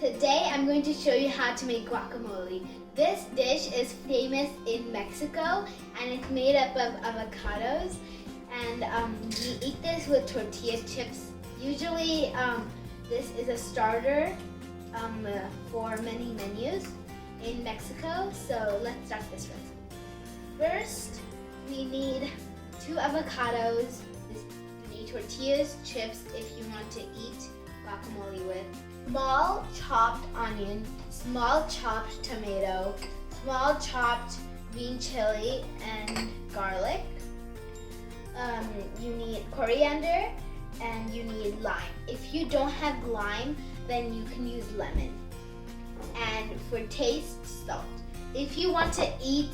Today I'm going to show you how to make guacamole. This dish is famous in Mexico and it's made up of avocados, and we eat this with tortilla chips. Usually this is a starter for many menus in Mexico, so let's start this recipe. First, we need 2 avocados. You need tortillas, chips if you want to eat guacamole with, small chopped onion, small chopped tomato, small chopped green chili and garlic. You need coriander and you need lime. If you don't have lime, then you can use lemon. And for taste, salt. If you want to eat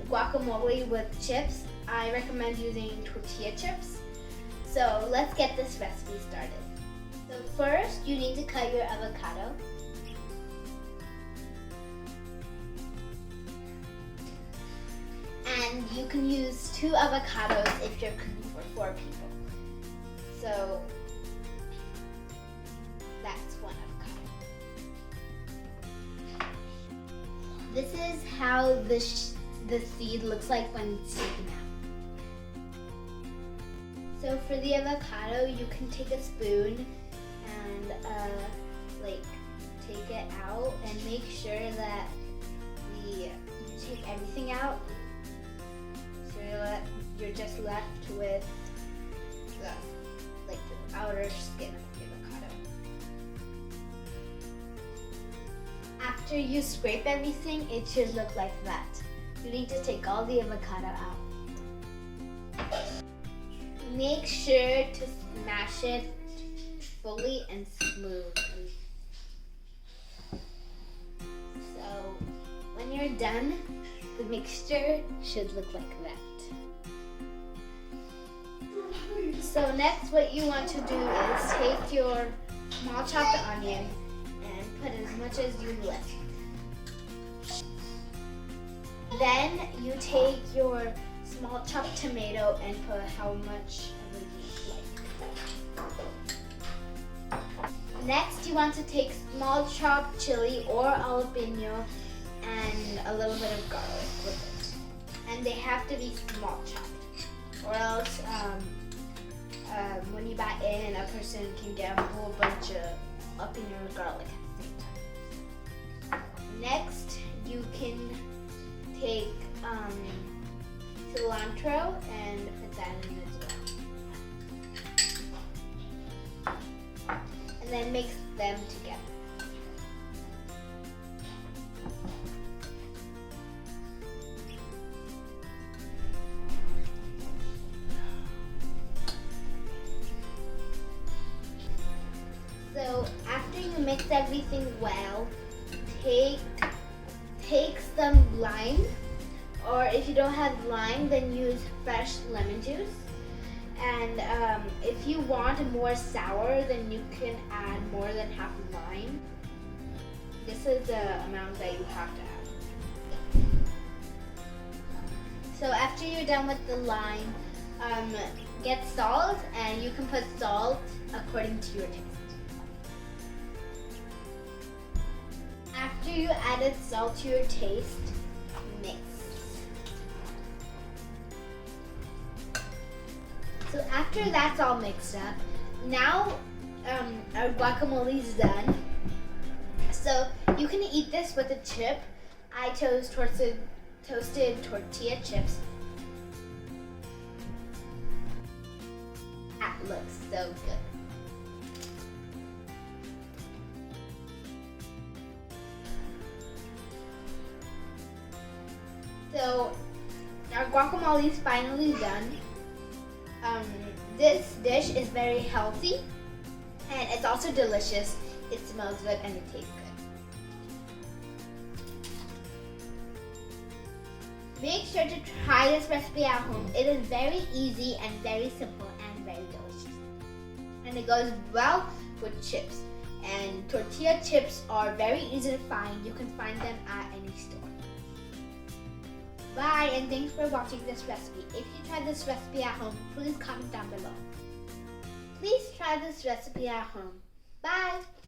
guacamole with chips, I recommend using tortilla chips. So let's get this recipe started. So first, you need to cut your avocado. And you can use 2 avocados if you're cooking for 4 people. So that's 1 avocado. This is how the seed looks like when it's taken out. So for the avocado, you can take a spoon and take it out and make sure that you take everything out. So you're just left with the outer skin of the avocado. After you scrape everything, it should look like that. You need to take all the avocado out. Make sure to smash it fully and smooth. So when you're done, the mixture should look like that. So next, what you want to do is take your small chopped onion and put as much as you like. Then you take your small chopped tomato and put how much of it you like. Next, you want to take small chopped chili or jalapeño and a little bit of garlic with it. And they have to be small chopped, or else when you bite in, a person can get a whole bunch of jalapeño or garlic at the same time. Next, you can take cilantro and put that in as well. And then mix them together. So after you mix everything well, take some lime, or if you don't have lime, then use fresh lemon juice. And if you want more sour, then you can add more than half lime. This is the amount that you have to add. So after you're done with the lime, get salt, and you can put salt according to your taste. After you added salt to your taste, mix. So after that's all mixed up, now our guacamole is done. So you can eat this with a chip. I chose toasted tortilla chips. That looks so good. So our guacamole is finally done. This dish is very healthy and it's also delicious. It smells good and it tastes good. Make sure to try this recipe at home. It is very easy and very simple and very delicious. And it goes well with chips. And tortilla chips are very easy to find. You can find them at any store. Bye, and thanks for watching this recipe. If you try this recipe at home, please comment down below. Please try this recipe at home. Bye!